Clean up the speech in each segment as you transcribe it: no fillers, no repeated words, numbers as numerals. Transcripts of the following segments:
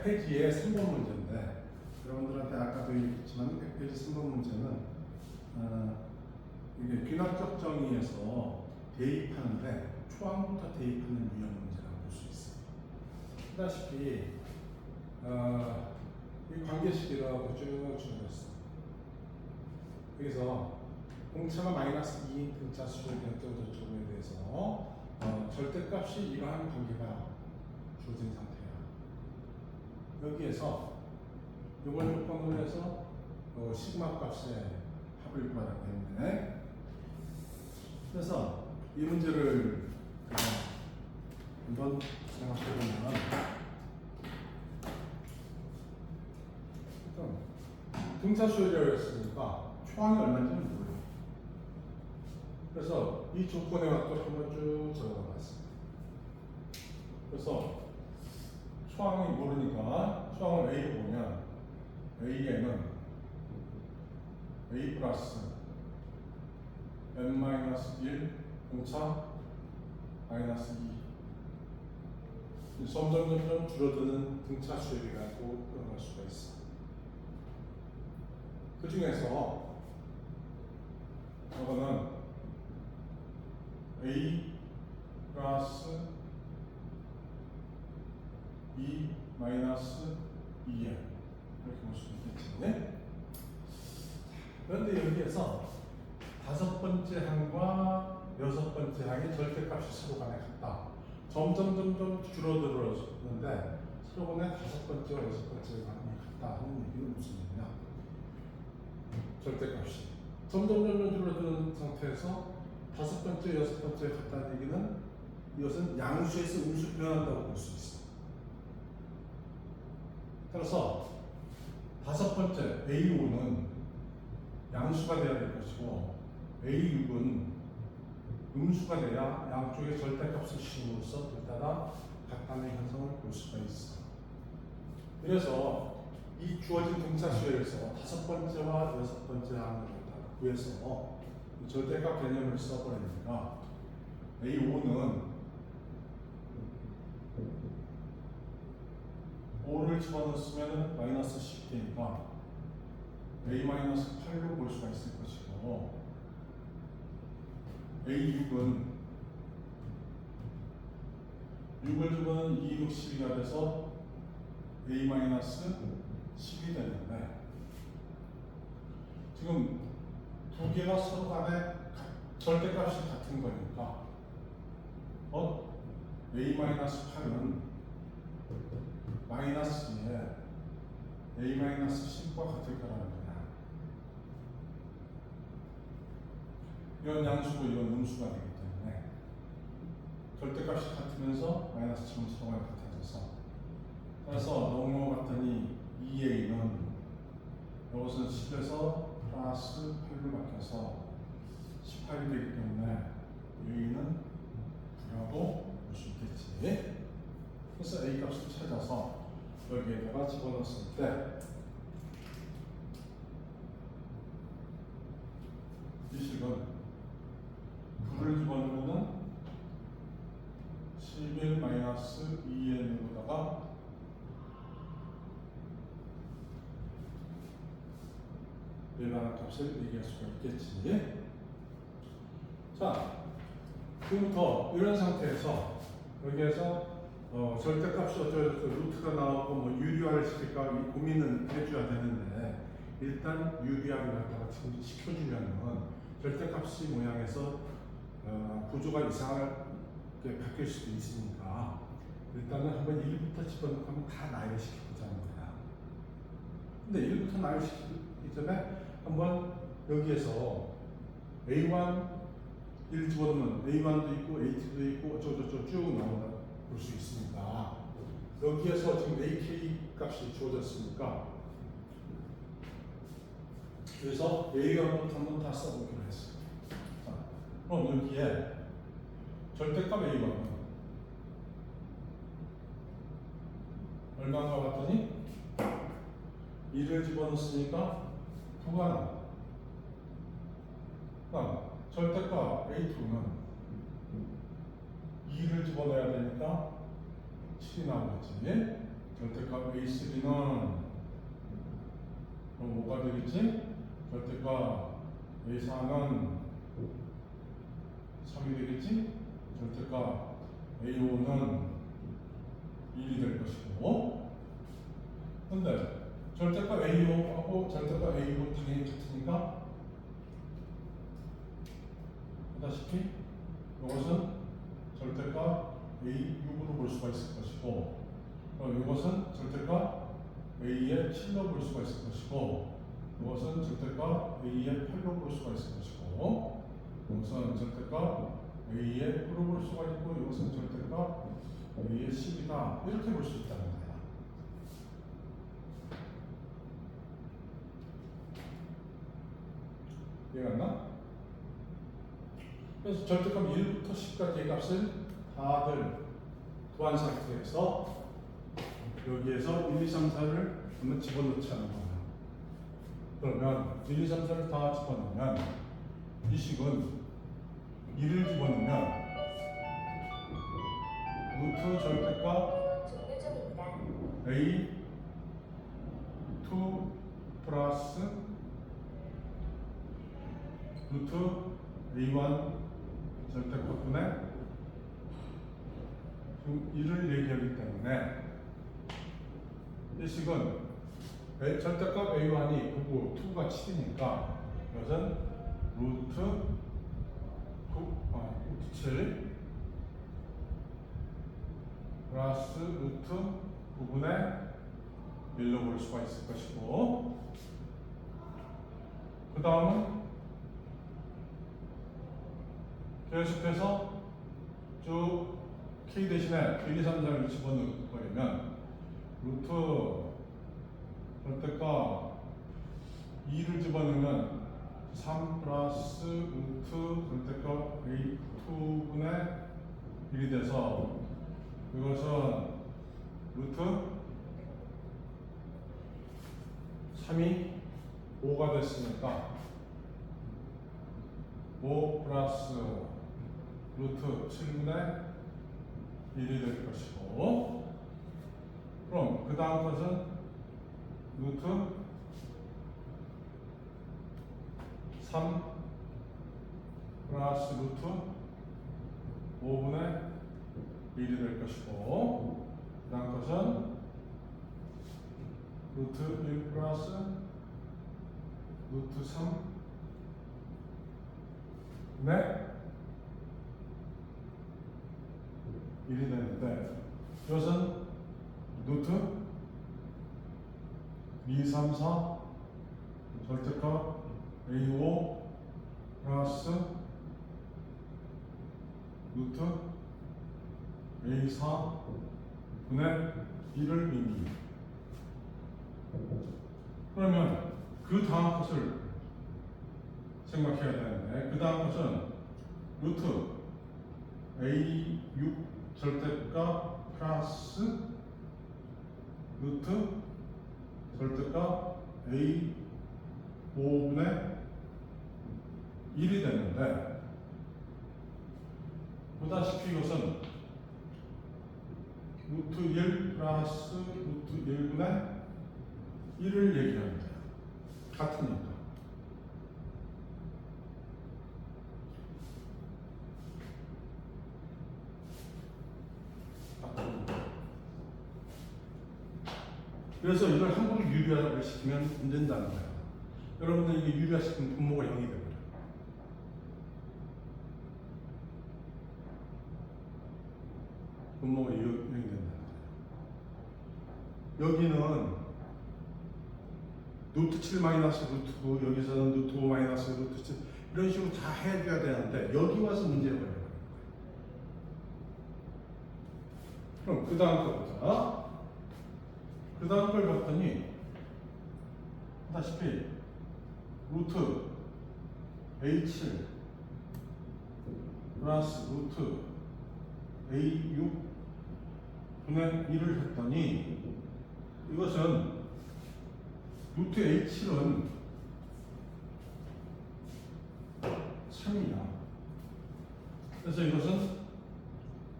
100페이지의 3번 문제인데 여러분들한테 아까도 얘기했지만 100페이지 3번 문제는 이게 귀납적 정의에서 대입하는데 초항부터 대입하는 유형 문제라고 볼 수 있어요. 보다시피 이 관계식이라고 쭉 준비했어. 여기서 공차가 마이너스 2인 등차 수를 어쩌고저쩌고에 대해서 절대값이 이러한 관계가 주어진 상태야. 여기에서 이걸 조건으로 해서 시그마 값의 합을 구하라고 했는데, 그래서 이 문제를 한번 생각해보면 등차 수열이라고 했으니까 초항이 얼마인지는 몰라요. 그래서 이 조건의 확도를 한번 쭉 적어봐 봤습니다. 그래서 초항이 모르니까 초항을 A로 보면 A에는 A 플러스 n-1 공차 마이너스 2 점점 줄어드는 등차 수열이 가지고 표현할 수가 있어. 그 중에서 이거는 A 플러스 2 마이너스 2n 이렇게 볼 수 있겠지. 네? 그런데 여기에서 다섯 번째 항과 여섯 번째 항의 절대값이 서로 간에 같다. 점점 줄어들었는데 서로 간에 다섯 번째와 여섯 번째 항이 같다 하는 얘기는 무슨 얘기냐? 절대값이 점점 줄어드는 상태에서 다섯 번째, 여섯 번째 같다는 얘기는 이것은 양수에서 음수 변한다고 볼 수 있어. 따라서 다섯 번째 A5는 양수가 돼야 될 것이고 A6은 음수가 돼야 양쪽의 절대값을 씌움으로써 둘 다 같다는 현상을 볼 수가 있어. 그래서 이 주어진 등차 수열에서 다섯 번째와 여섯 번째 항을 구해서 절대값 개념을 써버리니까 A5는 5를 집어넣으면 마이너스 10개니까 A-8로 볼 수가 있을 것이고, A6은 6을 집어넣으면 2, 6, 12가 돼서 A-10이 되는데, 지금 두 개가 서로 간에 절대값이 같은 거니까 A-8은 마이너스에 A-10과 같을 거라는 거야. 이건 양수고 이건 음수가 되기 때문에 절대값이 같으면서 마이너스 지금 서로가 같아져서, 그래서 너무 같더니 2a는 이것은 10에서 플러스 8로 바뀌어서 18이 되기 때문에 a는 9라고 볼 수 있겠지. 그래서 a 값을 찾아서 여기에다가 집어넣었을 때 이 식은 9를 집어넣으면 11-2n으로다가 일반한 값을 얘기할 수가 있겠지. 자, 지금부터 이런 상태에서 여기에서 절대값이 어쩌고저쩌고 루트가 나오고 뭐 유리화를 시킬까 고민은 해줘야 되는데, 일단 유리화를 갖다가 지금 시켜주려면 절대값이 모양에서 구조가 이상하게 바뀔 수도 있으니까 일단은 한번 1부터 집어넣고 하면 다 나열시켜보자는 거야. 근데 1부터 나열시키기 전에 한번 여기에서 A1 1 집어넣으면 A1도 있고 A2도 있고 어쩌고저쩌고 쭉 나온다 볼 수 있으니까, 여기에서 지금 AK 값이 주어졌으니까 그래서 A1부터 한번 다 써보기로 했어요. 자, 그럼 여기에 절대값 A1은 얼마인가 봤더니 2를 집어넣었으니까 9가 나와. 그럼 절대값 A2는 2를 집어넣어야 되니까 7이 나오겠지. 절대값 A3는 뭐가 되겠지? 절대값 A4는 3이 되겠지? 절대값 A5는 1이 될 것이고, 근데 절대값 A5하고 절대값 A5 당연히 같으니까, 보다시피 이것은 절대값 A6으로 볼 수가 있을 것이고, 이것은 절대값 A의 7로 볼 수가 있을 것이고, 이것은 절대값 A의 8로 볼 수가 있을 것이고, 이것은 절대값 A의 9로 볼 수가 있고, 이것은 절대값 A의 10이다. 이렇게 볼 수 있다는 거야. 이해가 나? 그래서 절대값 1부터 10까지의 값을 다들 구한 상태에서 여기에서 1, 2, 3, 4를 한번 집어넣지 않는 거야. 그러면 1, 2, 3, 4를 다 집어넣으면 이 식은 2를 집어넣으면 루트 절대값 A2 플러스 루트 A1 절대값분의 지금 1을 얘기하기 때문에 이 식은 절대값 A1이 9고 2가 7이니까 이것은 루트 7 플러스 루트 9분의 1로 볼 수가 있을 것이고, 그 다음은 계속해서 쭉 K 대신에 1, 2, 3, 4를 집어넣어버리면 루트 절대값 2를 집어넣으면 3 플러스 루트 절대값 A2분의 1이 돼서 이것은 루트 3이 5가 됐으니까 5 플러스 루트 7분의 1이 될 것이고, 그럼 그 다음 것은 루트 3 플러스 루트 5분의 1이 될 것이고, 그 다음 것은 루트 1 플러스 루트 3분의 1이 되는데, 이것은 루트 2, 3, 4 절대값 A5 플러스 루트 A4 분의 1을 의미합니다. 그러면 그 다음 것을 생각해야 되는데, 그 다음 것은 루트 A6 절대값 플러스 루트 절대값 A5분의 1이 되는데, 보다시피 이것은 루트 1 플러스 루트 1분의 1을 얘기합니다. 같으니까. 그래서 이걸 함부로 유리화를 시키면 안 된다는 거예요. 여러분들 이게 유리화시키면 분모가 0이 되거든요. 분모가 0이 된다는 거예요. 여기는 루트 7 마이너스 루트 9, 여기서는 루트 5 마이너스 루트 7 이런 식으로 다 해줘야 되는데 여기 와서 문제가 걸려요. 그럼 그 다음 거부터, 그 다음 걸 봤더니 다시피 루트 A7 플러스 루트 A6 분의 1을 했더니 이것은 루트 A7은 3이야. 그래서 이것은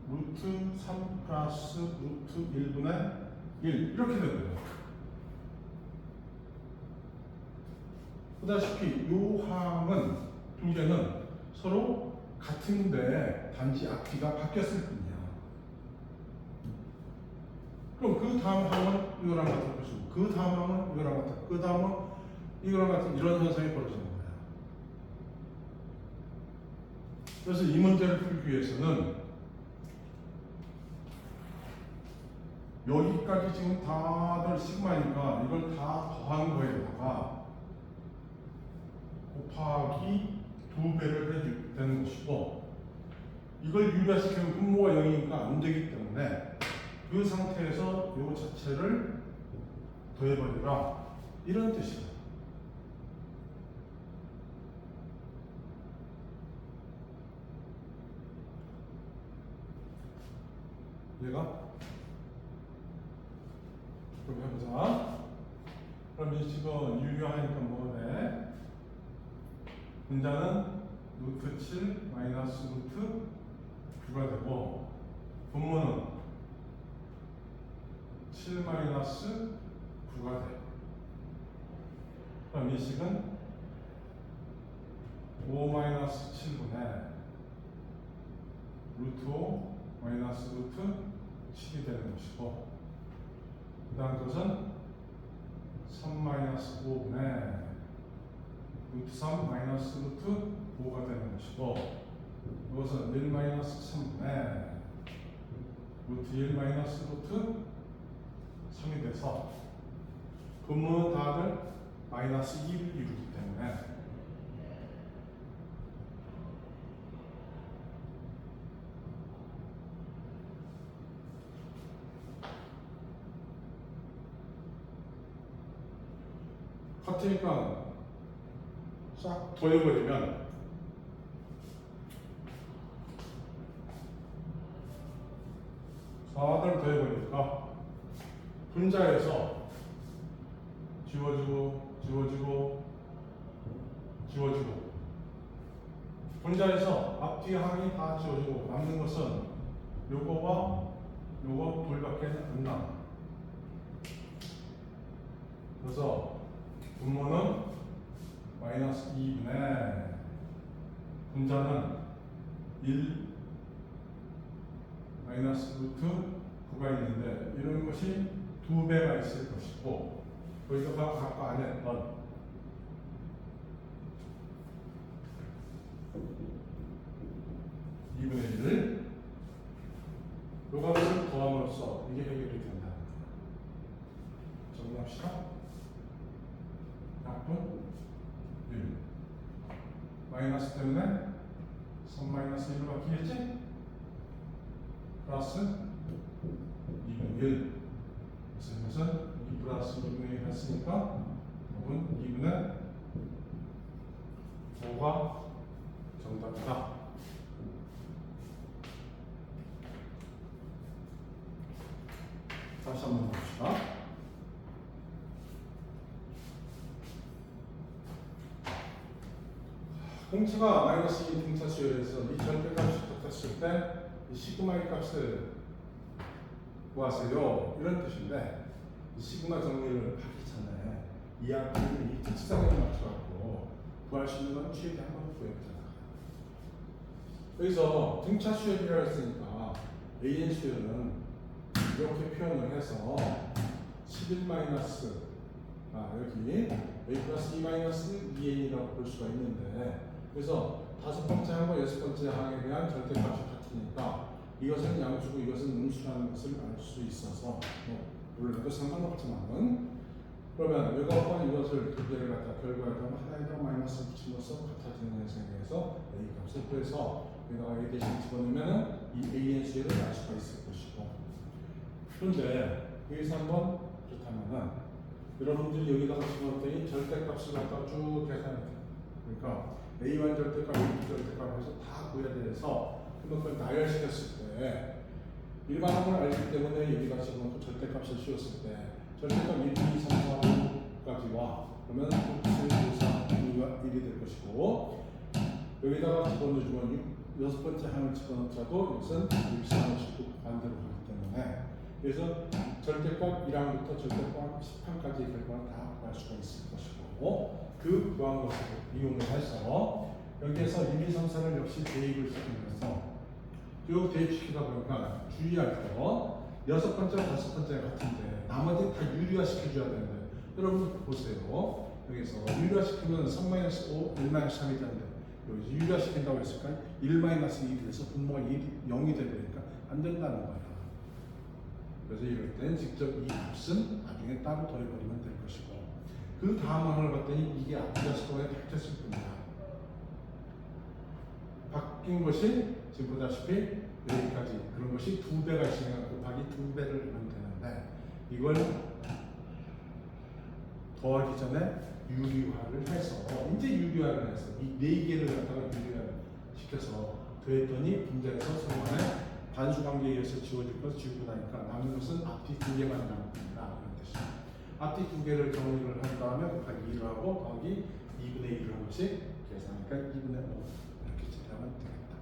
루트 3 플러스 루트 1분의 1 이렇게 되고요. 보다시피 이 항은 두 개는 서로 같은데 단지 앞뒤가 바뀌었을 뿐이야. 그럼 그 다음 항은 이거랑 같을 것이고, 그 다음 항은 이거랑 같을, 그 다음은 이거랑 같은 이런 현상이 벌어지는 거야. 그래서 이 문제를 풀기 위해서는 여기까지 지금 다들 시그마니까 이걸 다 더한 거에다가 곱하기 2배를 해야 되는 것이고, 이걸 유리화시키면 분모가 0이니까 안 되기 때문에 그 상태에서 이거 자체를 더해버리라, 이런 뜻이에요. 얘가 그럼 해보자. 그럼 이 식은 유리화하니까 뭐가 돼? 분자는 루트 7 마이너스 루트 9가 되고, 분모는 7 마이너스 9가 돼. 그럼 이 식은 5 마이너스 7분의 루트 5 마이너스 루트 7이 되는 것이고, 그 다음 것은 3 마이너스 5분의 루트 3 마이너스 루트 5가 되는 것이고, 이것은 1 마이너스 3분의 루트 1 마이너스 루트 3이 돼서 분모는 다들 마이너스 2를 이루기 때문에 같으니까 싹 더해버리면 다들 더해버리니까 분자에서 지워지고 지워지고 지워지고, 분자에서 앞뒤 항이 다 지워지고 남는 것은 요거와 요거 둘밖에 안 남아. 그래서 분모는 마이너스 2분의 분자는 1 마이너스 루트 9가 있는데, 이런 것이 2배가 있을 것이고, 거기다가 아까 안 했던 2분의 1을 요 값을 더함으로써 이게 해결이 된다. 정리합시다. 약분 1 마이너스 때문에 3 마이너스 1로 바뀌겠지? 플러스 2분의 1. 그래서 이것은 2 플러스 2분의 1 했으니까 답은 2분의 5가 정답이다. 다시 한번 봅시다. 공차가 마이너스 2 등차수열에서 이 절대값이 똑같을 때 이 시그마의 값을 구하세요, 이런 뜻인데, 이 시그마 정리를 하기 전에 이 앞에 이 특성에 맞춰갖고 구할 수 있는 건 최대 한번 구해보자. 여기서 등차 수열이라고 했으니까 AN 수열은 이렇게 표현을 해서 11 마이너스 여기 A 플러스 2 마이너스 2N이라고 볼 수가 있는데, 그래서 다섯 번째 항과 여섯 번째 항에 대한 절대값이 같으니까 이것은 양수고 이것은 음수라는 것을 알 수 있어서 물론 상관없지만은, 그러면 이것과 이것을 두 개를 갖다 결과에다가 하나에다가 마이너스 붙임으로써 같아지는 현상에 의해서 A 값을 구해서 여기다가 A 대신 집어넣으면 이 AN 수열을 알 수가 있을 것이고, 그런데 여기서 한번 그렇다면은 여러분들이 여기다가 집어넣더니 절대값을 갖다가 쭉 계산해. 그러니까 A1 절대값, B 절대값에서 다 구해야 돼서 그걸 나열시켰을 때 일반한 걸 알기 때문에 여기다 집어넣고 절대값을 씌웠을 때 절대값 1, 2, 3, 4, 5까지와 그러면 7, 9, 4, 2가 1이 될 것이고, 여기다가 집어넣어주면 여섯 번째 항을 집어넣자도 이것은 1, 3, 5, 19 반대로 가기 때문에 그래서 절대값 1항부터 절대값 10항까지 결과를 다 구할 수가 있을 것이고 그 구한 것을 이용을 해서 여기에서 1, 2, 3, 4를 역시 대입을 시키면서 쭉 대입시키다 보니까 주의할 거 여섯 번째와 다섯 번째가 같은데 나머지 다 유리화 시켜줘야 되는데 여러분 보세요. 여기서 유리화 시키면 3-5, 1-3이 되는데 여기 유리화 시킨다고 했을까? 1-2이 돼서 분모가 0이 되니까 안 된다는 거야. 그래서 이럴 때는 직접 이 값은 나중에 따로 더해버리면 될 것이고 그 다음 항을 봤더니 이게 앞뒤가 서로에 바뀌었을 뿐이야. 바뀐 것이 지금 보다시피 여기까지 그런 것이 2배가 있으니까 곱하기 2배를 하면 되는데 이걸 더하기 전에 유리화를 해서 이제 유리화를 해서 이 4개를 갖다가 유리화를 시켜서 더했더니 분자에서 서로 간에 반수관계에 의해서 지워질 것을 지우고 나니까 남는 것은 앞뒤 2개만 남습니다. 이런 뜻이죠. 앞뒤 2개를 정리를 한 다음에 곱하기 2를 하고 더하기 2분의 1을 한 것이 계산하니까 2분의 5 이렇게 처리하면 되겠다.